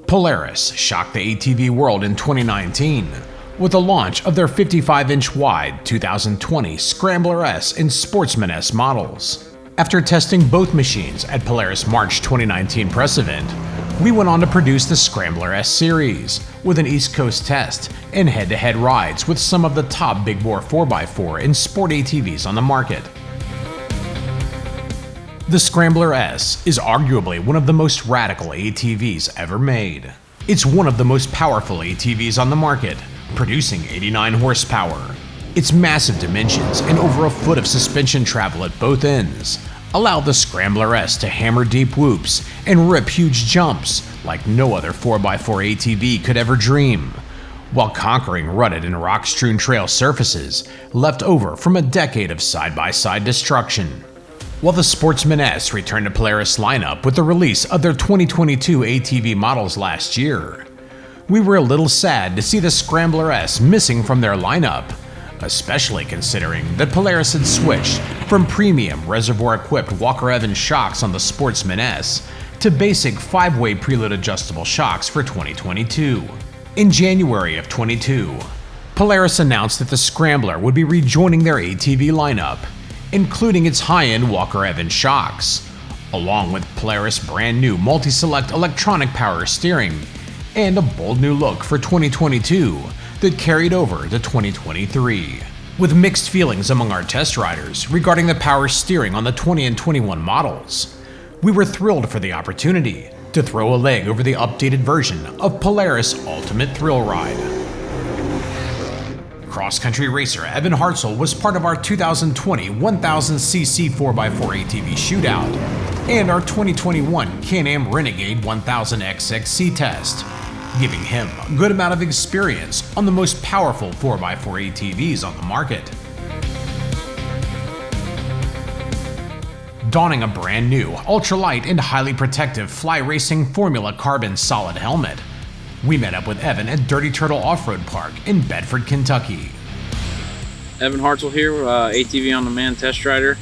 Polaris shocked the ATV world in 2019 with the launch of their 55-inch wide 2020 Scrambler S and Sportsman S models. After testing both machines at Polaris March 2019 press event, we went on to produce the Scrambler S series with an East Coast test and head-to-head rides with some of the top big bore 4x4 and sport ATVs on the market. The Scrambler S is arguably one of the most radical ATVs ever made. It's one of the most powerful ATVs on the market, producing 89 horsepower. Its massive dimensions and over a foot of suspension travel at both ends allow the Scrambler S to hammer deep whoops and rip huge jumps like no other 4x4 ATV could ever dream, while conquering rutted and rock-strewn trail surfaces left over from a decade of side-by-side destruction. While the Sportsman S returned to Polaris lineup with the release of their 2022 ATV models last year, we were a little sad to see the Scrambler S missing from their lineup, especially considering that Polaris had switched from premium reservoir-equipped Walker Evans shocks on the Sportsman S to basic 5-way preload adjustable shocks for 2022. In January of 22, Polaris announced that the Scrambler would be rejoining their ATV lineup, including its high-end Walker Evans shocks, along with Polaris' brand new multi-select electronic power steering and a bold new look for 2022 that carried over to 2023. With mixed feelings among our test riders regarding the power steering on the 20 and 21 models, we were thrilled for the opportunity to throw a leg over the updated version of Polaris Ultimate Thrill Ride. Cross-country racer Evan Hartzell was part of our 2020 1000cc 4x4 ATV shootout and our 2021 Can-Am Renegade 1000XXC test, giving him a good amount of experience on the most powerful 4x4 ATVs on the market. Donning a brand new, ultralight and highly protective Fly Racing Formula Carbon solid helmet, we met up with Evan at Dirty Turtle Off-Road Park in Bedford, Kentucky. Evan Hartzell here, ATV on Demand test rider.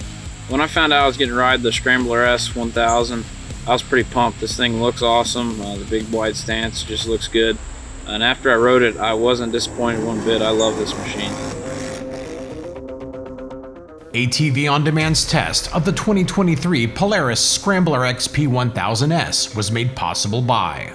When I found out I was getting to ride the Scrambler S 1000, I was pretty pumped. This thing looks awesome. The big wide stance just looks good. And after I rode it, I wasn't disappointed one bit. I love this machine. ATV on Demand's test of the 2023 Polaris Scrambler XP 1000S was made possible by: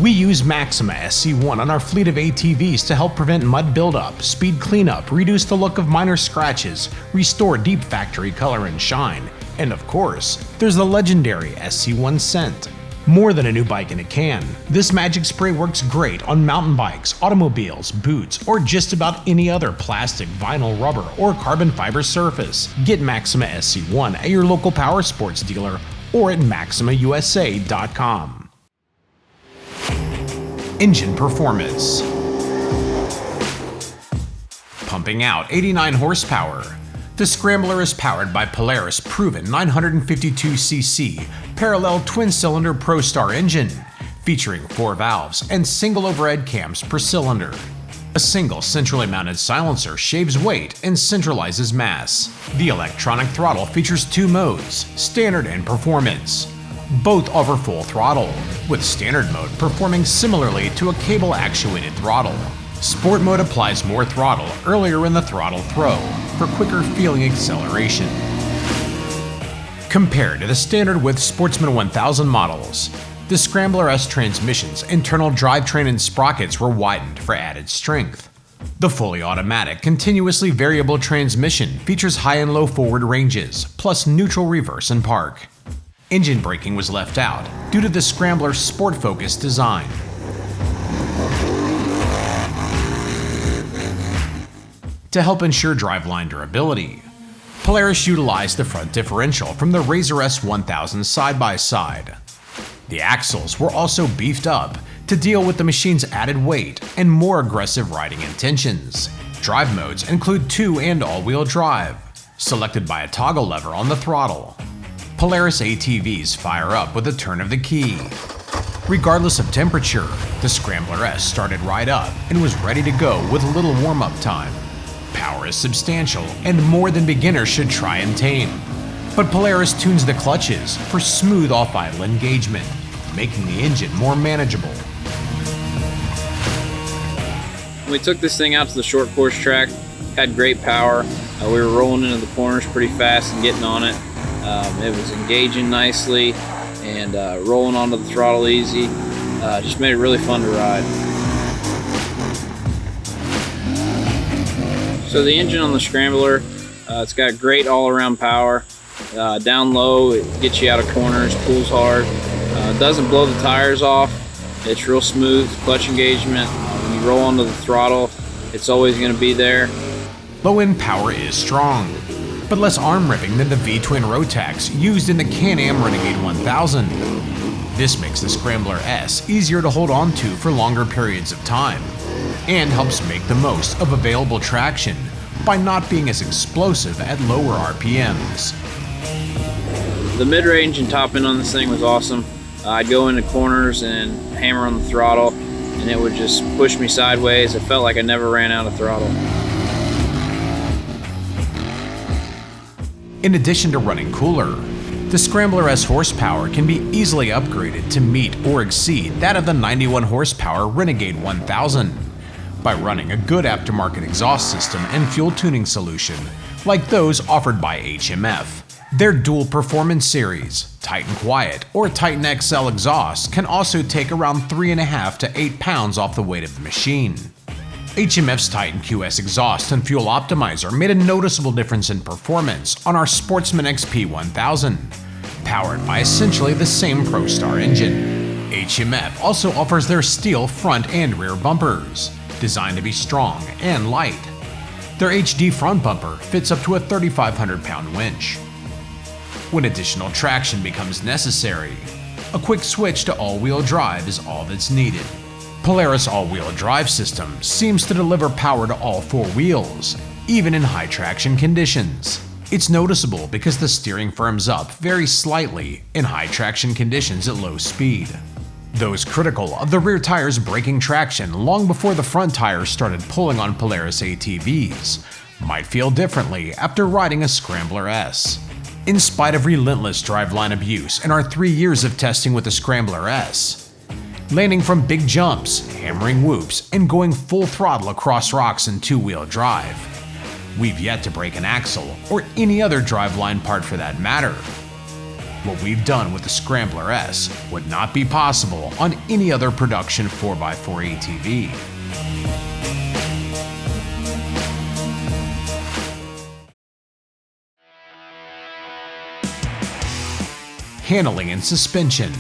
we use Maxima SC1 on our fleet of ATVs to help prevent mud buildup, speed cleanup, reduce the look of minor scratches, restore deep factory color and shine, and of course, there's the legendary SC1 scent. More than a new bike in a can, this magic spray works great on mountain bikes, automobiles, boots, or just about any other plastic, vinyl, rubber, or carbon fiber surface. Get Maxima SC1 at your local power sports dealer or at maximausa.com. Engine performance. Pumping out 89 horsepower, the Scrambler is powered by Polaris' proven 952cc parallel twin-cylinder ProStar engine, featuring 4 valves and single overhead cams per cylinder. A single centrally mounted silencer shaves weight and centralizes mass. The electronic throttle features 2 modes, standard and performance. Both offer full throttle, with standard mode performing similarly to a cable-actuated throttle. Sport mode applies more throttle earlier in the throttle throw for quicker feeling acceleration. Compared to the standard with Sportsman 1000 models, the Scrambler S transmission's internal drivetrain and sprockets were widened for added strength. The fully automatic, continuously variable transmission features high and low forward ranges, plus neutral reverse and park. Engine braking was left out due to the Scrambler's sport-focused design. To help ensure driveline durability, Polaris utilized the front differential from the Razor S 1000 side-by-side. The axles were also beefed up to deal with the machine's added weight and more aggressive riding intentions. Drive modes include 2 and all-wheel drive, selected by a toggle lever on the throttle. Polaris ATVs fire up with a turn of the key. Regardless of temperature, the Scrambler S started right up and was ready to go with little warm-up time. Power is substantial and more than beginners should try and tame, but Polaris tunes the clutches for smooth off-idle engagement. making the engine more manageable. We took this thing out to the short course track, had great power. We were rolling into the corners pretty fast and getting on it. It was engaging nicely and rolling onto the throttle easy. Just made it really fun to ride. So the engine on the Scrambler, it's got great all-around power. Down low, it gets you out of corners, pulls hard. Doesn't blow the tires off. It's real smooth, clutch engagement. When you roll onto the throttle, it's always going to be there. Low-end power is strong, but less arm-ripping than the V-twin Rotax used in the Can-Am Renegade 1000. This makes the Scrambler S easier to hold on to for longer periods of time, and helps make the most of available traction by not being as explosive at lower RPMs. The mid-range and top end on this thing was awesome. I'd go into corners and hammer on the throttle, and it would just push me sideways. It felt like I never ran out of throttle. In addition to running cooler, the Scrambler S horsepower can be easily upgraded to meet or exceed that of the 91 horsepower Renegade 1000 by running a good aftermarket exhaust system and fuel tuning solution like those offered by HMF. Their dual performance series, Titan Quiet or Titan XL exhaust, can also take around 3.5 to 8 pounds off the weight of the machine. HMF's Titan QS exhaust and fuel optimizer made a noticeable difference in performance on our Sportsman XP 1000, powered by essentially the same ProStar engine. HMF also offers their steel front and rear bumpers, designed to be strong and light. Their HD front bumper fits up to a 3,500-pound winch. When additional traction becomes necessary, a quick switch to all-wheel drive is all that's needed. Polaris all-wheel drive system seems to deliver power to all four wheels, even in high traction conditions. It's noticeable because the steering firms up very slightly in high traction conditions at low speed. Those critical of the rear tires breaking traction long before the front tires started pulling on Polaris ATVs might feel differently after riding a Scrambler S. In spite of relentless driveline abuse in our 3 years of testing with the Scrambler S, landing from big jumps, hammering whoops, and going full throttle across rocks in two-wheel drive, we've yet to break an axle or any other driveline part for that matter. What we've done with the Scrambler S would not be possible on any other production 4x4 ATV. Handling and suspension.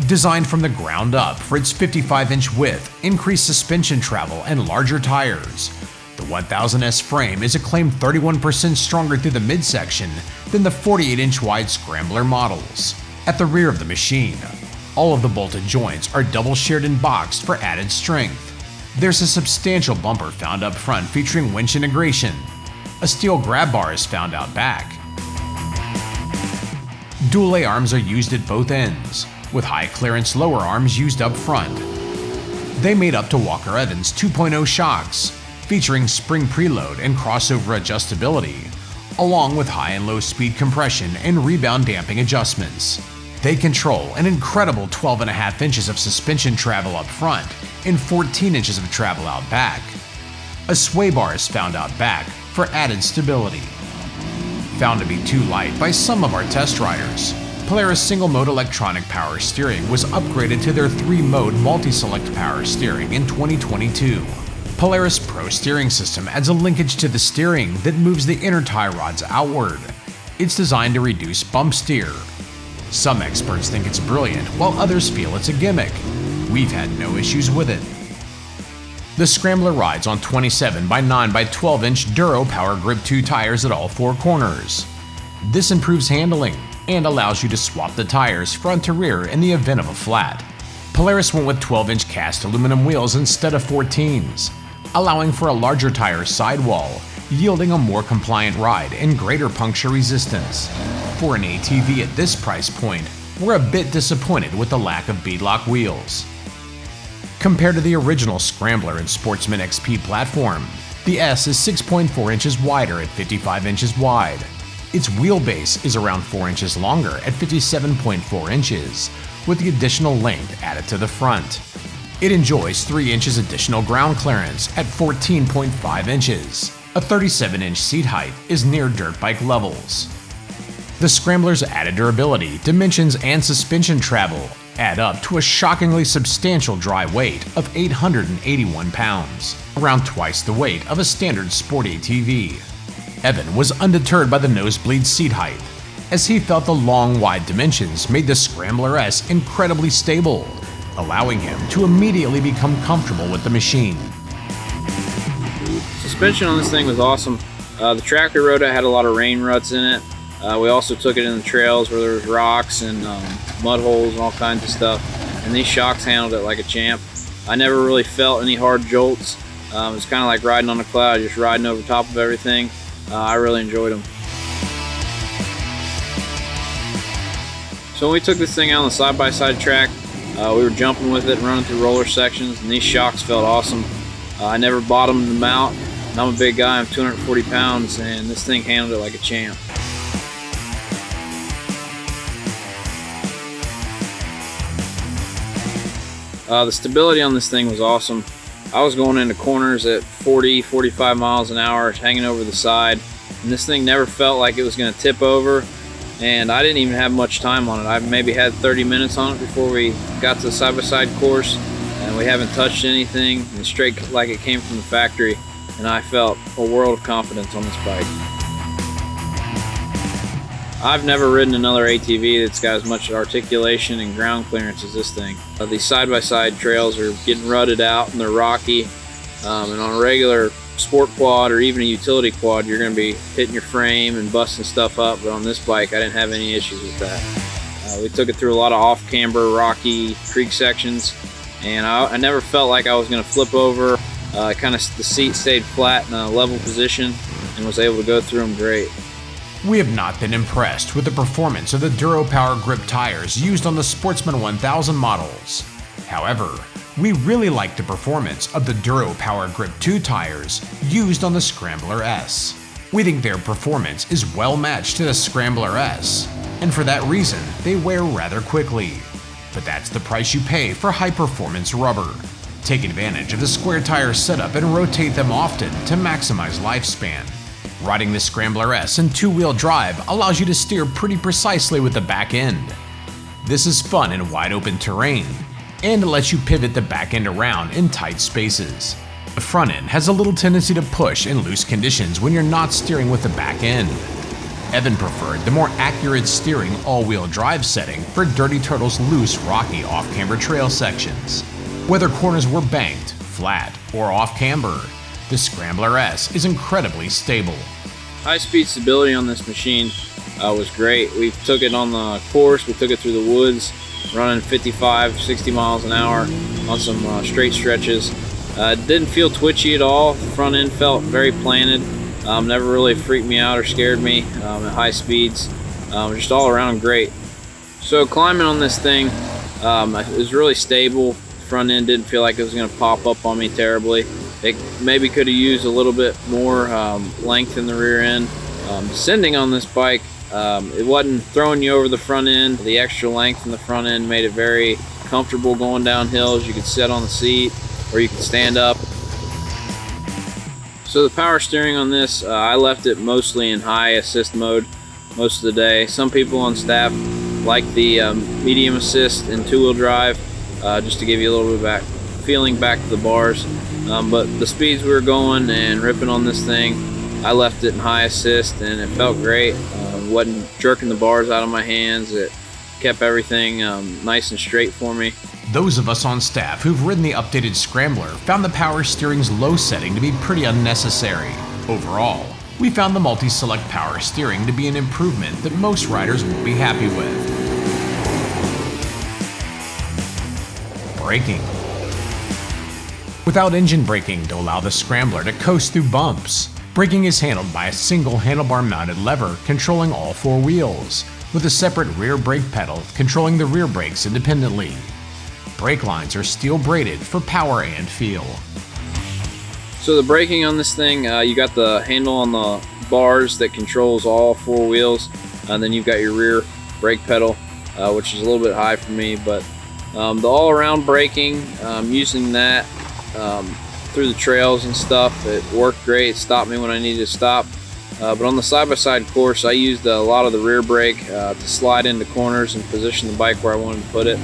Designed from the ground up for its 55-inch width, increased suspension travel, and larger tires, the 1000S frame is acclaimed 31% stronger through the midsection than the 48-inch wide Scrambler models. At the rear of the machine, all of the bolted joints are double shared and boxed for added strength. There's a substantial bumper found up front featuring winch integration. A steel grab bar is found out back. Dual A-arms are used at both ends, with high clearance lower arms used up front. They made up to Walker Evans 2.0 shocks, featuring spring preload and crossover adjustability, along with high and low speed compression and rebound damping adjustments. They control an incredible 12.5 inches of suspension travel up front and 14 inches of travel out back. A sway bar is found out back for added stability. Found to be too light by some of our test riders, Polaris single-mode electronic power steering was upgraded to their 3-mode multi-select power steering in 2022. Polaris Pro steering system adds a linkage to the steering that moves the inner tie rods outward. It's designed to reduce bump steer. Some experts think it's brilliant, while others feel it's a gimmick. We've had no issues with it. The Scrambler rides on 27 by 9 by 12 inch Duro Power Grip 2 tires at all four corners. This improves handling and allows you to swap the tires front to rear in the event of a flat. Polaris went with 12-inch cast aluminum wheels instead of 14s, allowing for a larger tire sidewall, yielding a more compliant ride and greater puncture resistance. For an ATV at this price point, we're a bit disappointed with the lack of beadlock wheels. Compared to the original Scrambler and Sportsman XP platform, the S is 6.4 inches wider at 55 inches wide. Its wheelbase is around 4 inches longer at 57.4 inches, with the additional length added to the front. It enjoys 3 inches additional ground clearance at 14.5 inches. A 37-inch seat height is near dirt bike levels. The Scrambler's added durability, dimensions, and suspension travel add up to a shockingly substantial dry weight of 881 pounds, around twice the weight of a standard sport ATV. Evan was undeterred by the nosebleed seat height, as he felt the long, wide dimensions made the Scrambler S incredibly stable, allowing him to immediately become comfortable with the machine. Suspension on this thing was awesome. The track we rode at had a lot of rain ruts in it. We also took it in the trails where there was rocks and mud holes and all kinds of stuff, and these shocks handled it like a champ. I never really felt any hard jolts. It's kind of like riding on a cloud, just riding over top of everything. I really enjoyed them. So when we took this thing out on the side-by-side track, we were jumping with it and running through roller sections, and these shocks felt awesome. I never bottomed them out, and I'm a big guy, I'm 240 pounds, and this thing handled it like a champ. The stability on this thing was awesome. I was going into corners at 40, 45 miles an hour, hanging over the side, and this thing never felt like it was going to tip over, and I didn't even have much time on it. I maybe had 30 minutes on it before we got to the side-by-side course, and we haven't touched anything, and straight like it came from the factory, and I felt a world of confidence on this bike. I've never ridden another ATV that's got as much articulation and ground clearance as this thing. These side-by-side trails are getting rutted out and they're rocky, and on a regular sport quad or even a utility quad, you're going to be hitting your frame and busting stuff up, but on this bike I didn't have any issues with that. We took it through a lot of off-camber, rocky creek sections, and I never felt like I was going to flip over. The seat stayed flat in a level position and was able to go through them great. We have not been impressed with the performance of the Duro Power grip tires used on the Sportsman 1000 models. However, we really like the performance of the Duro Power Grip 2 tires used on the Scrambler S. We think their performance is well matched to the Scrambler S, and for that reason, they wear rather quickly. But that's the price you pay for high-performance rubber. Take advantage of the square tire setup and rotate them often to maximize lifespan. Riding the Scrambler S in 2-wheel drive allows you to steer pretty precisely with the back end. This is fun in wide open terrain, and it lets you pivot the back end around in tight spaces. The front end has a little tendency to push in loose conditions when you're not steering with the back end. Evan preferred the more accurate steering all-wheel drive setting for Dirty Turtle's loose, rocky off-camber trail sections. Whether corners were banked, flat, or off-camber, the Scrambler S is incredibly stable. High-speed stability on this machine was great. We took it on the course, we took it through the woods, running 55, 60 miles an hour on some straight stretches. It didn't feel twitchy at all. The front end felt very planted. Never really freaked me out or scared me at high speeds. Just all around great. So climbing on this thing, it was really stable. The front end didn't feel like it was going to pop up on me terribly. It maybe could have used a little bit more length in the rear end. Descending on this bike, it wasn't throwing you over the front end. The extra length in the front end made it very comfortable going down hills. You could sit on the seat or you could stand up. So the power steering on this, I left it mostly in high assist mode most of the day. Some people on staff like the medium assist and 2-wheel drive, just to give you a little bit back feeling back to the bars. But the speeds we were going and ripping on this thing, I left it in high assist and it felt great. Wasn't jerking the bars out of my hands. It kept everything nice and straight for me. Those of us on staff who've ridden the updated Scrambler found the power steering's low setting to be pretty unnecessary. Overall, we found the multi-select power steering to be an improvement that most riders will be happy with. Braking. Without engine braking to allow the Scrambler to coast through bumps, braking is handled by a single handlebar-mounted lever controlling all 4 wheels, with a separate rear brake pedal controlling the rear brakes independently. Brake lines are steel braided for power and feel. So the braking on this thing, you got the handle on the bars that controls all 4 wheels, and then you've got your rear brake pedal. which is a little bit high for me, but the all-around braking, using that through the trails and stuff, it worked great. It stopped me when I needed to stop. But on the side-by-side course, I used a lot of the rear brake to slide into corners and position the bike where I wanted to put it.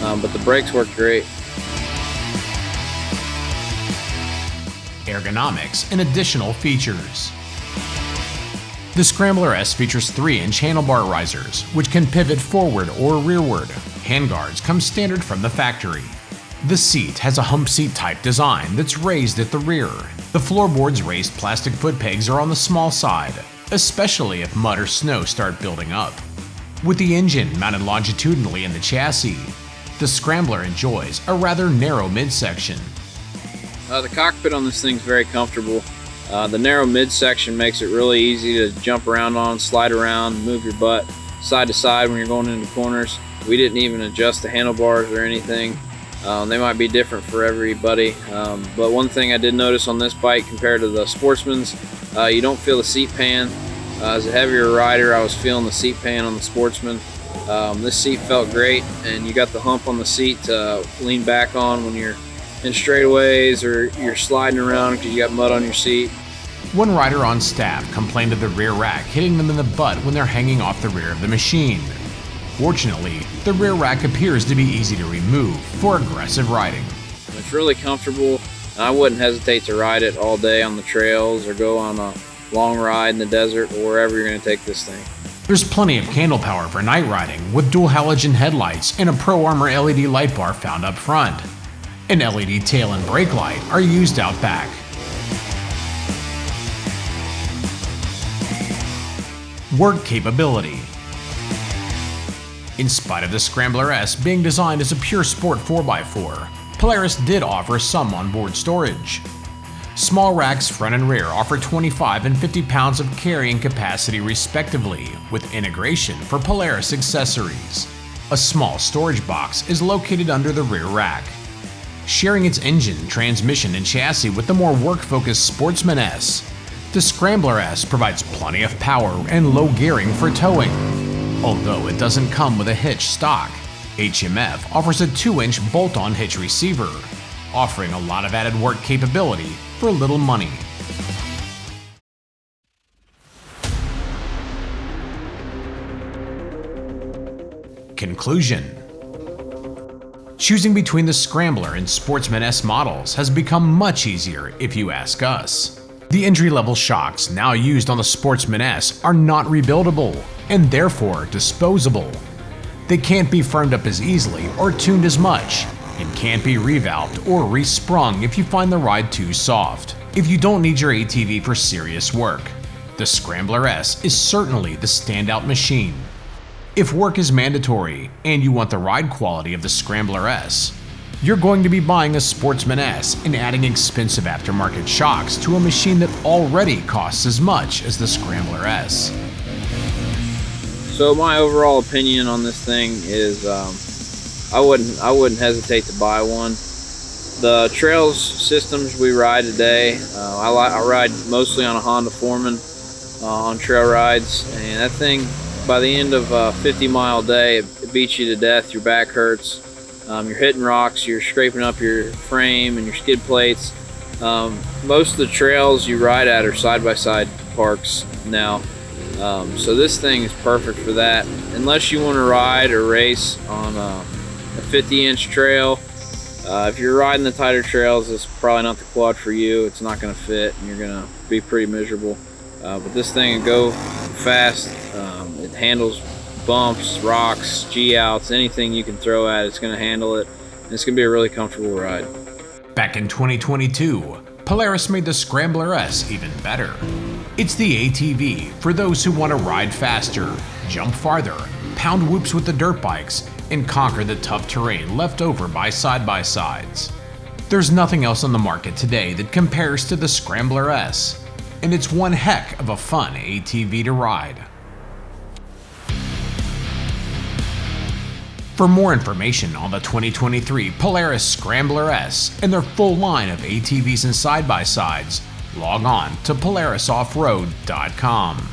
But the brakes worked great. Ergonomics and additional features. The Scrambler S features 3-inch handlebar risers, which can pivot forward or rearward. Handguards come standard from the factory. The seat has a hump seat type design that's raised at the rear. The floorboard's raised plastic foot pegs are on the small side, especially if mud or snow start building up. With the engine mounted longitudinally in the chassis, the Scrambler enjoys a rather narrow midsection. The cockpit on this thing's very comfortable. The narrow midsection makes it really easy to jump around on, slide around, move your butt side to side when you're going into corners. We didn't even adjust the handlebars or anything. They might be different for everybody, but one thing I did notice on this bike compared to the Sportsman's, you don't feel the seat pan. As a heavier rider, I was feeling the seat pan on the Sportsman. This seat felt great, and you got the hump on the seat to lean back on when you're in straightaways or you're sliding around because you got mud on your seat. One rider on staff complained of the rear rack hitting them in the butt when they're hanging off the rear of the machine. Fortunately, the rear rack appears to be easy to remove for aggressive riding. It's really comfortable. I wouldn't hesitate to ride it all day on the trails or go on a long ride in the desert or wherever you're going to take this thing. There's plenty of candle power for night riding with dual halogen headlights and a Pro Armor LED light bar found up front. An LED tail and brake light are used out back. Work capability. In spite of the Scrambler S being designed as a pure sport 4x4, Polaris did offer some onboard storage. Small racks front and rear offer 25 and 50 pounds of carrying capacity respectively, with integration for Polaris accessories. A small storage box is located under the rear rack. Sharing its engine, transmission, and chassis with the more work-focused Sportsman S, the Scrambler S provides plenty of power and low gearing for towing. Although it doesn't come with a hitch stock, HMF offers a 2-inch bolt-on hitch receiver, offering a lot of added work capability for little money. Conclusion. Choosing between the Scrambler and Sportsman S models has become much easier if you ask us. The entry-level shocks now used on the Sportsman S are not rebuildable and therefore disposable. They can't be firmed up as easily or tuned as much, and can't be revalved or resprung if you find the ride too soft. If you don't need your ATV for serious work, the Scrambler S is certainly the standout machine. If work is mandatory and you want the ride quality of the Scrambler S, you're going to be buying a Sportsman S and adding expensive aftermarket shocks to a machine that already costs as much as the Scrambler S. So my overall opinion on this thing is I wouldn't hesitate to buy one. The trails systems we ride today, I ride mostly on a Honda Foreman on trail rides, and that thing, by the end of a 50-mile day, it beats you to death. Your back hurts. You're hitting rocks. You're scraping up your frame and your skid plates. Most of the trails you ride at are side-by-side parks now. So this thing is perfect for that. Unless you want to ride or race on a 50-inch trail. If you're riding the tighter trails, it's probably not the quad for you. It's not going to fit, and you're going to be pretty miserable. But this thing will go fast. It handles bumps, rocks, G-outs, anything you can throw at it's going to handle it. And it's going to be a really comfortable ride. Back in 2022, Polaris made the Scrambler S even better. It's the ATV for those who want to ride faster, jump farther, pound whoops with the dirt bikes, and conquer the tough terrain left over by side-by-sides. There's nothing else on the market today that compares to the Scrambler S, and it's one heck of a fun ATV to ride. For more information on the 2023 Polaris Scrambler S and their full line of ATVs and side-by-sides, log on to polarisoffroad.com.